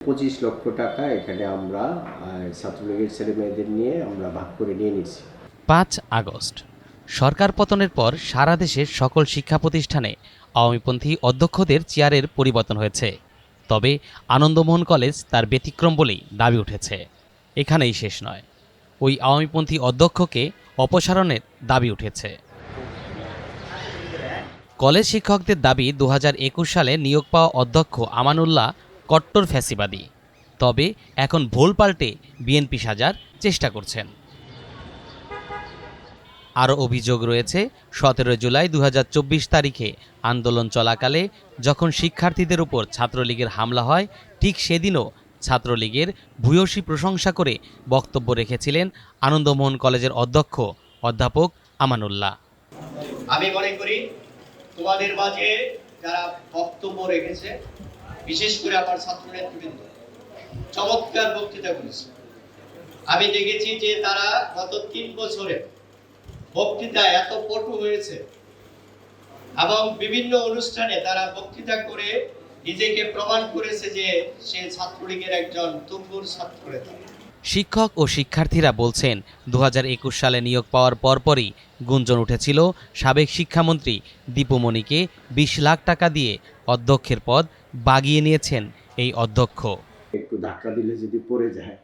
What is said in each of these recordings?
25 লক্ষ টাকা এখানে আমরা ছাত্রলীগের ছেলেমেয়েদের নিয়ে আমরা ভাগ করে নিয়ে নিচ্ছি। 5 আগস্ট সরকার পতনের পর সারা দেশের সকল শিক্ষা প্রতিষ্ঠানে আওয়ামীপন্থী অধ্যক্ষদের চেয়ারের পরিবর্তন হয়েছে। তবে আনন্দমোহন কলেজ তার ব্যতিক্রম বলেই দাবি উঠেছে। এখানেই শেষ নয়, ওই আওয়ামীপন্থী অধ্যক্ষকে অপসারণের দাবি উঠেছে। কলেজ শিক্ষকদের দাবি 2021 সালে নিয়োগ পাওয়া অধ্যক্ষ আমানুল্লাহ কট্টর ফ্যাসিবাদী। তবে এখন ভুল পাল্টে বিএনপি সাজার চেষ্টা করছেন। আরও অভিযোগ রয়েছে 17 জুলাই 2024 তারিখে আন্দোলন চলাকালে যখন শিক্ষার্থীদের উপর ছাত্রলীগের হামলা হয়, ঠিক সেদিনও ছাত্রলীগের ভূয়সী প্রশংসা করে বক্তব্য রেখেছিলেন আনন্দমোহন কলেজের অধ্যক্ষ অধ্যাপক আমানুল্লাহ। আমি মনে করি তোমাদের মাঝে যারা বক্তব্য রেখেছে, বিশেষ করে আমার ছাত্র নেতৃবৃন্দ চমৎকার বক্তৃতা করেছে। আমি দেখেছি যে তারা গত 3 বছরে বক্তৃতা এত পটু হয়েছে এবং বিভিন্ন অনুষ্ঠানে তারা বক্তৃতা করে নিজেকে প্রমাণ করেছে যে সে ছাত্রলীগের একজন তুঙ্গুর ছাত্র নেতা। শিক্ষক ও শিক্ষার্থীরা বলছেন 2021 সালে নিয়োগ পাওয়ার পরপরই গুঞ্জন উঠেছিল সাবেক শিক্ষামন্ত্রী দীপুমণিকে 20 লাখ টাকা দিয়ে অধ্যক্ষের পদ বাগিয়ে নিয়েছেন এই অধ্যক্ষ। একটু ধাক্কা দিলে যদি পড়ে যায়,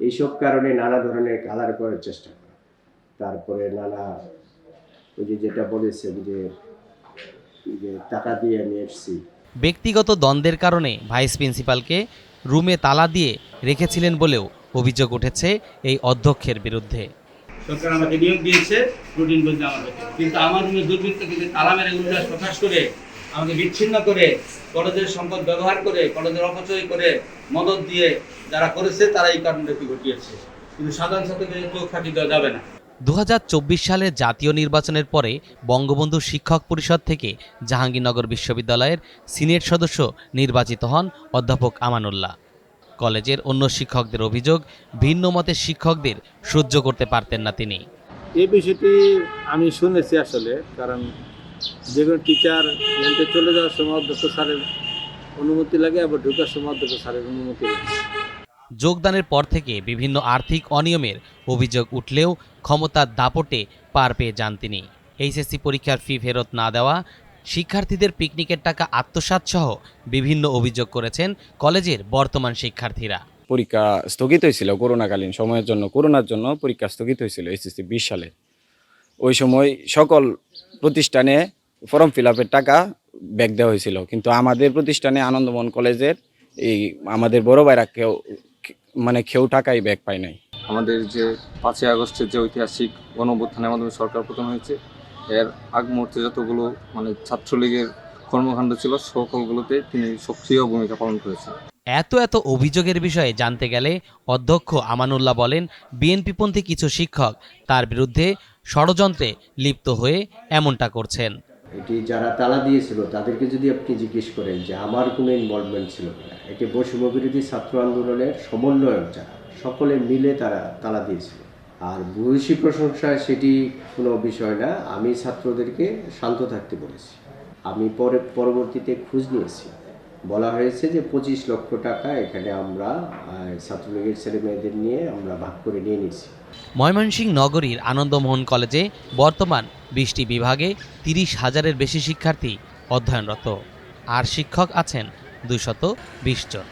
এইসব কারণে নানা ধরনের কালার করার চেষ্টা করে। তারপরে নানা ওই যেটা বলেছেন যে টাকা দিয়ে আমি এসেছি। ব্যক্তিগত দ্বন্দ্বের কারণে ভাইস প্রিন্সিপালকে রুমে তালা দিয়ে রেখেছিলেন বলেও অভিযোগ উঠেছে এই অধ্যক্ষের বিরুদ্ধে। সরকার আমাকে নিয়োগ দিয়েছে রুটিন বলতে আমাকে, কিন্তু আমার রুমে দুর্বৃত্ত কিন্তু তালা মেরে উল্লাস প্রকাশ করে আমাকে বিচ্ছিন্ন করে কলেজের সম্পদ ব্যবহার করে কলেজের অপচয় করে মদত দিয়ে যারা করেছে তারা এই কাণ্ডটি ঘটিয়েছে, কিন্তু সাধারণ ছাত্রদের চোখ ফাঁকি দেওয়া যাবে না। 2024 সালে জাতীয় নির্বাচনের পরে বঙ্গবন্ধু শিক্ষক পরিষদ থেকে জাহাঙ্গীরনগর বিশ্ববিদ্যালয়ের সিনেট সদস্য নির্বাচিত হন অধ্যাপক আমানুল্লাহ। কলেজের অন্য শিক্ষকদের অভিযোগ, ভিন্ন মতের শিক্ষকদের সহ্য করতে পারতেন না তিনি। এই বিষয়টি আমি শুনেছি আসলে, কারণ যে কোনো টিচার এখানে চলে যাওয়ার সময় অধ্যক্ষ স্যারের অনুমতি লাগে, আবার ঢোকার সময় অধ্যক্ষ স্যারের অনুমতি লাগে। যোগদানের পর থেকে বিভিন্ন আর্থিক অনিয়মের অভিযোগ উঠলেও ক্ষমতার দাপটে পার পেয়ে যান তিনি। এইচএসসি পরীক্ষার ফি ফেরত না দেওয়া, শিক্ষার্থীদের পিকনিকের টাকা আত্মসাৎ সহ বিভিন্ন অভিযোগ করেছেন কলেজের বর্তমান শিক্ষার্থীরা। পরীক্ষা স্থগিত হয়েছিল করোনাকালীন সময়ের জন্য, করোনার জন্য পরীক্ষা স্থগিত হয়েছিল এইচএসসি 20 সালে। ওই সময় সকল প্রতিষ্ঠানে ফর্ম ফিল আপের টাকা ব্যাক দেওয়া হয়েছিল, কিন্তু আমাদের প্রতিষ্ঠানে আনন্দমোহন কলেজের এই আমাদের বড় ভাইরা কেউ টাকাই ব্যাক পায় নাই। আমাদের যে 5 আগস্টের যে ঐতিহাসিক গণঅভ্যুত্থানের মাধ্যমে সরকার পতন হয়েছে, এর আগ মুহূর্তে যতগুলো ছাত্রলীগের কর্মকাণ্ড ছিল সকলগুলোতে তিনি সক্রিয় ভূমিকা পালন করেছেন। এত অভিযোগের বিষয়ে জানতে গেলে অধ্যক্ষ আমানুল্লাহ বলেন, বিএনপিপন্থী কিছু শিক্ষক তার বিরুদ্ধে ষড়যন্ত্রে লিপ্ত হয়ে এমনটা করছেন। এটি যারা তালা দিয়েছিল তাদেরকে যদি আপনি জিজ্ঞেস করেন যে আমার কোনো ইনভলভমেন্ট ছিল কিনা, এটি বৈষম্য বিরোধী ছাত্র আন্দোলনের সমন্বয়ক যারা সকলে মিলে তারা তালা দিয়েছিল। আর ভূয়সী প্রশংসায় সেটি কোনো বিষয় না। আমি ছাত্রদেরকে শান্ত থাকতে বলেছি। আমি পরবর্তীতে খোঁজ নিয়েছি, বলা হয়েছে যে 25 লক্ষ টাকা এখানে আমরা ছাত্রলীগের ছেলেমেয়েদের নিয়ে আমরা ভাগ করে নিয়ে নিচ্ছি। ময়মনসিংহ নগরীর আনন্দমোহন কলেজে বর্তমান 20টি বিভাগে 30,000-এর বেশি শিক্ষার্থী অধ্যয়নরত, আর শিক্ষক আছেন 220 জন।